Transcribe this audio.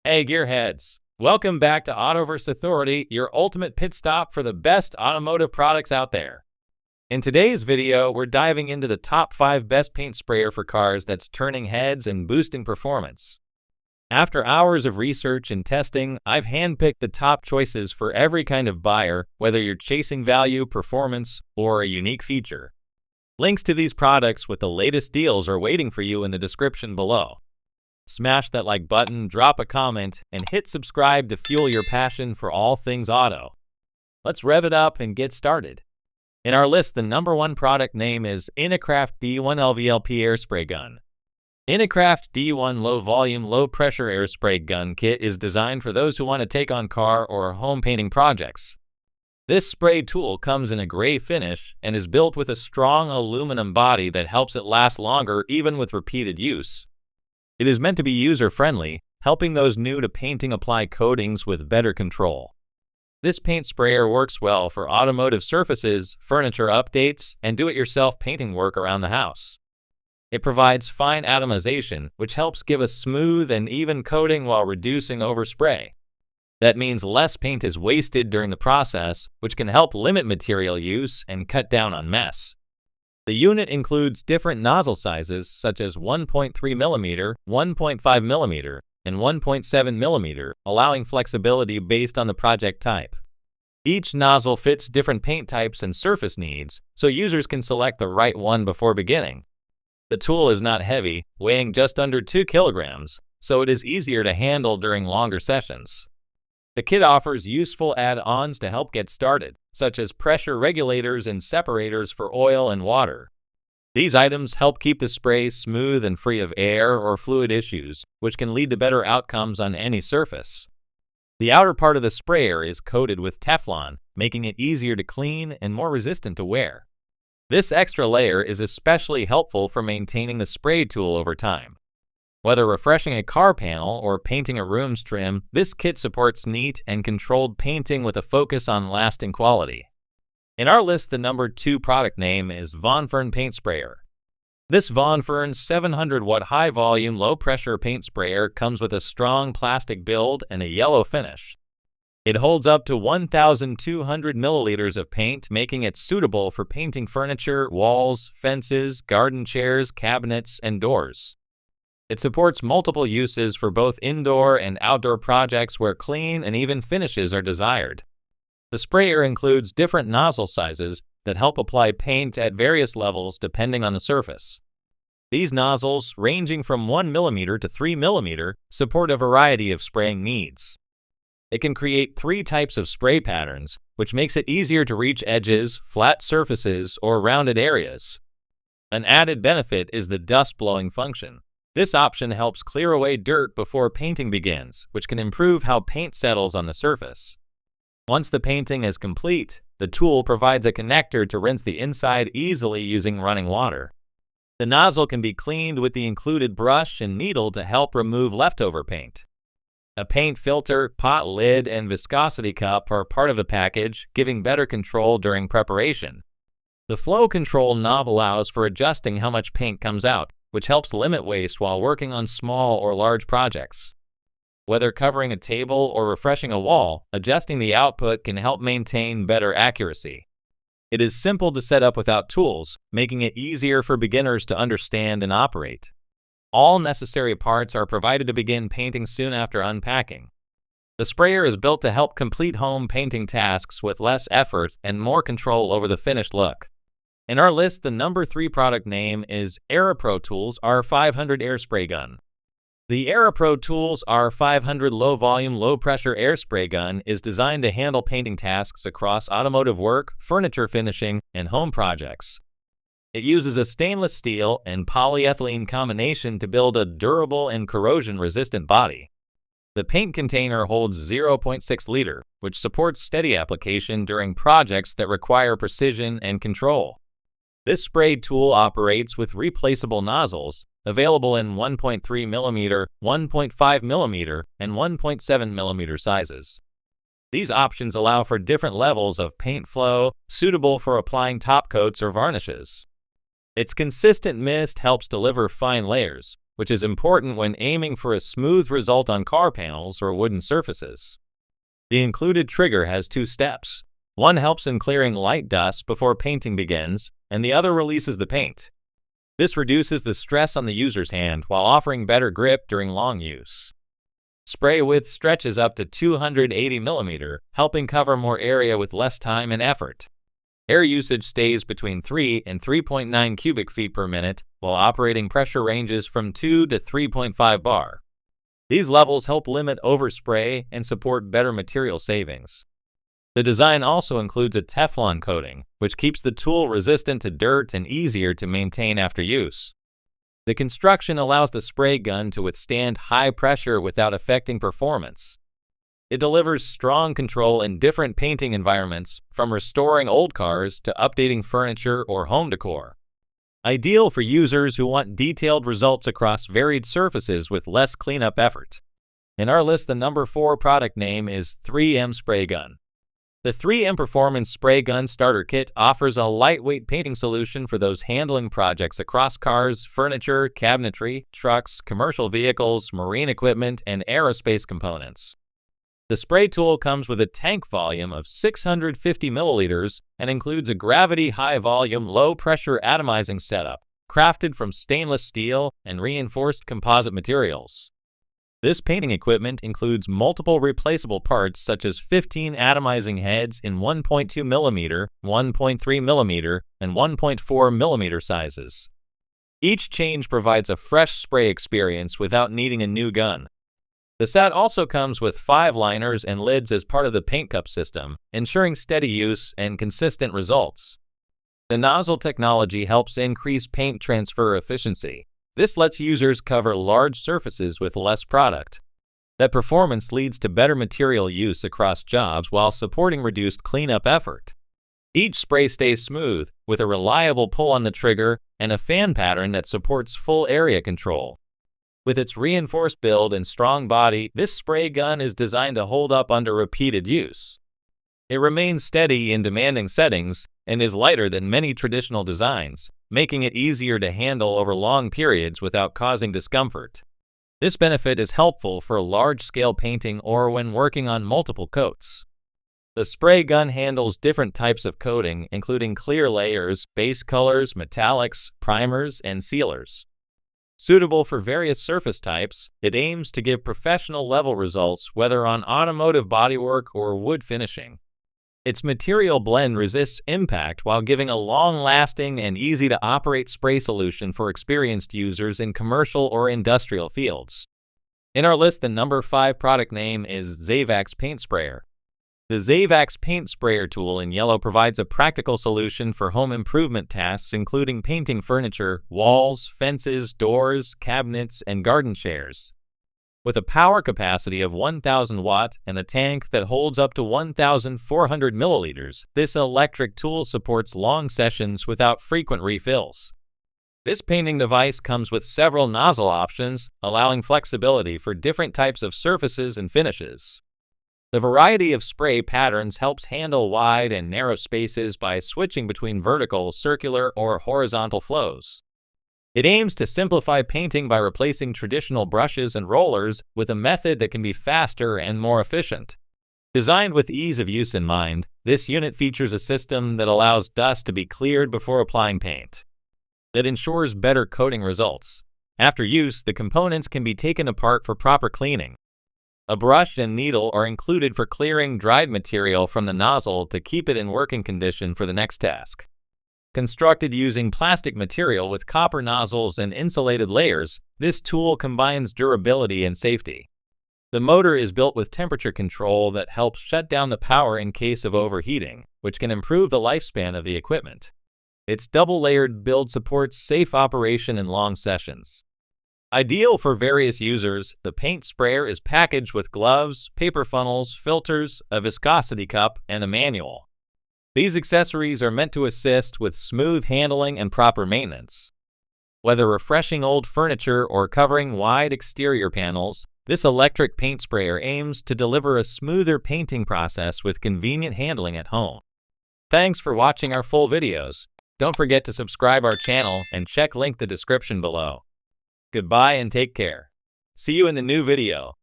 Hey gearheads, welcome back to Autoverse Authority, your ultimate pit stop for the best automotive products out there. In today's video, we're diving into the top 5 best paint sprayer for cars that's turning heads and boosting performance. After hours of research and testing, I've handpicked the top choices for every kind of buyer, whether you're chasing value, performance, or a unique feature. Links to these products with the latest deals are waiting for you in the description below. Smash that like button, drop a comment, and hit subscribe to fuel your passion for all things auto. Let's rev it up and get started. In our list, the number 1 product name is InoKraft D1 LVLP Air Spray Gun. InoKraft D1 Low Volume, Low Pressure Air Spray Gun Kit is designed for those who want to take on car or home painting projects. This spray tool comes in a gray finish and is built with a strong aluminum body that helps it last longer even with repeated use. It is meant to be user-friendly, helping those new to painting apply coatings with better control. This paint sprayer works well for automotive surfaces, furniture updates, and do-it-yourself painting work around the house. It provides fine atomization, which helps give a smooth and even coating while reducing overspray. That means less paint is wasted during the process, which can help limit material use and cut down on mess. The unit includes different nozzle sizes such as 1.3 mm, 1.5 mm, and 1.7 mm, allowing flexibility based on the project type. Each nozzle fits different paint types and surface needs, so users can select the right one before beginning. The tool is not heavy, weighing just under 2 kilograms, so it is easier to handle during longer sessions. The kit offers useful add-ons to help get started, such as pressure regulators and separators for oil and water. These items help keep the spray smooth and free of air or fluid issues, which can lead to better outcomes on any surface. The outer part of the sprayer is coated with Teflon, making it easier to clean and more resistant to wear. This extra layer is especially helpful for maintaining the spray tool over time. Whether refreshing a car panel or painting a room's trim, this kit supports neat and controlled painting with a focus on lasting quality. In our list, the number 2 product name is VONFORN Paint Sprayer. This VONFORN 700-watt high-volume, low-pressure paint sprayer comes with a strong plastic build and a yellow finish. It holds up to 1,200 milliliters of paint, making it suitable for painting furniture, walls, fences, garden chairs, cabinets, and doors. It supports multiple uses for both indoor and outdoor projects where clean and even finishes are desired. The sprayer includes different nozzle sizes that help apply paint at various levels depending on the surface. These nozzles, ranging from 1 mm to 3 mm, support a variety of spraying needs. It can create 3 types of spray patterns, which makes it easier to reach edges, flat surfaces, or rounded areas. An added benefit is the dust blowing function. This option helps clear away dirt before painting begins, which can improve how paint settles on the surface. Once the painting is complete, the tool provides a connector to rinse the inside easily using running water. The nozzle can be cleaned with the included brush and needle to help remove leftover paint. A paint filter, pot lid, and viscosity cup are part of the package, giving better control during preparation. The flow control knob allows for adjusting how much paint comes out, which helps limit waste while working on small or large projects. Whether covering a table or refreshing a wall, adjusting the output can help maintain better accuracy. It is simple to set up without tools, making it easier for beginners to understand and operate. All necessary parts are provided to begin painting soon after unpacking. The sprayer is built to help complete home painting tasks with less effort and more control over the finished look. In our list, the number 3 product name is AEROPRO Tools R500 Air Spray Gun. The AEROPRO Tools R500 low-volume, low-pressure air spray gun is designed to handle painting tasks across automotive work, furniture finishing, and home projects. It uses a stainless steel and polyethylene combination to build a durable and corrosion-resistant body. The paint container holds 0.6 liter, which supports steady application during projects that require precision and control. This spray tool operates with replaceable nozzles, available in 1.3 mm, 1.5 mm, and 1.7 mm sizes. These options allow for different levels of paint flow, suitable for applying top coats or varnishes. Its consistent mist helps deliver fine layers, which is important when aiming for a smooth result on car panels or wooden surfaces. The included trigger has 2 steps. One helps in clearing light dust before painting begins, and the other releases the paint. This reduces the stress on the user's hand while offering better grip during long use. Spray width stretches up to 280 mm, helping cover more area with less time and effort. Air usage stays between 3 and 3.9 cubic feet per minute, while operating pressure ranges from 2 to 3.5 bar. These levels help limit overspray and support better material savings. The design also includes a Teflon coating, which keeps the tool resistant to dirt and easier to maintain after use. The construction allows the spray gun to withstand high pressure without affecting performance. It delivers strong control in different painting environments, from restoring old cars to updating furniture or home decor. Ideal for users who want detailed results across varied surfaces with less cleanup effort. In our list, the number 4 product name is 3M Spray Gun. The 3M Performance Spray Gun Starter Kit offers a lightweight painting solution for those handling projects across cars, furniture, cabinetry, trucks, commercial vehicles, marine equipment, and aerospace components. The spray tool comes with a tank volume of 650 milliliters and includes a gravity high-volume, low-pressure atomizing setup, crafted from stainless steel and reinforced composite materials. This painting equipment includes multiple replaceable parts such as 15 atomizing heads in 1.2 mm, 1.3 mm, and 1.4 mm sizes. Each change provides a fresh spray experience without needing a new gun. The set also comes with 5 liners and lids as part of the paint cup system, ensuring steady use and consistent results. The nozzle technology helps increase paint transfer efficiency. This lets users cover large surfaces with less product. That performance leads to better material use across jobs while supporting reduced cleanup effort. Each spray stays smooth, with a reliable pull on the trigger and a fan pattern that supports full area control. With its reinforced build and strong body, this spray gun is designed to hold up under repeated use. It remains steady in demanding settings and is lighter than many traditional designs, making it easier to handle over long periods without causing discomfort. This benefit is helpful for large-scale painting or when working on multiple coats. The spray gun handles different types of coating, including clear layers, base colors, metallics, primers, and sealers. Suitable for various surface types, it aims to give professional-level results whether on automotive bodywork or wood finishing. Its material blend resists impact while giving a long-lasting and easy-to-operate spray solution for experienced users in commercial or industrial fields. In our list, the number 5 product name is Xavax Paint Sprayer. The Xavax Paint Sprayer tool in yellow provides a practical solution for home improvement tasks including painting furniture, walls, fences, doors, cabinets, and garden chairs. With a power capacity of 1,000 watt and a tank that holds up to 1,400 milliliters, this electric tool supports long sessions without frequent refills. This painting device comes with several nozzle options, allowing flexibility for different types of surfaces and finishes. The variety of spray patterns helps handle wide and narrow spaces by switching between vertical, circular, or horizontal flows. It aims to simplify painting by replacing traditional brushes and rollers with a method that can be faster and more efficient. Designed with ease of use in mind, this unit features a system that allows dust to be cleared before applying paint. That ensures better coating results. After use, the components can be taken apart for proper cleaning. A brush and needle are included for clearing dried material from the nozzle to keep it in working condition for the next task. Constructed using plastic material with copper nozzles and insulated layers, this tool combines durability and safety. The motor is built with temperature control that helps shut down the power in case of overheating, which can improve the lifespan of the equipment. Its double-layered build supports safe operation in long sessions. Ideal for various users, the paint sprayer is packaged with gloves, paper funnels, filters, a viscosity cup, and a manual. These accessories are meant to assist with smooth handling and proper maintenance. Whether refreshing old furniture or covering wide exterior panels, this electric paint sprayer aims to deliver a smoother painting process with convenient handling at home. Thanks for watching our full videos. Don't forget to subscribe our channel and check link the description below. Goodbye and take care. See you in the new video.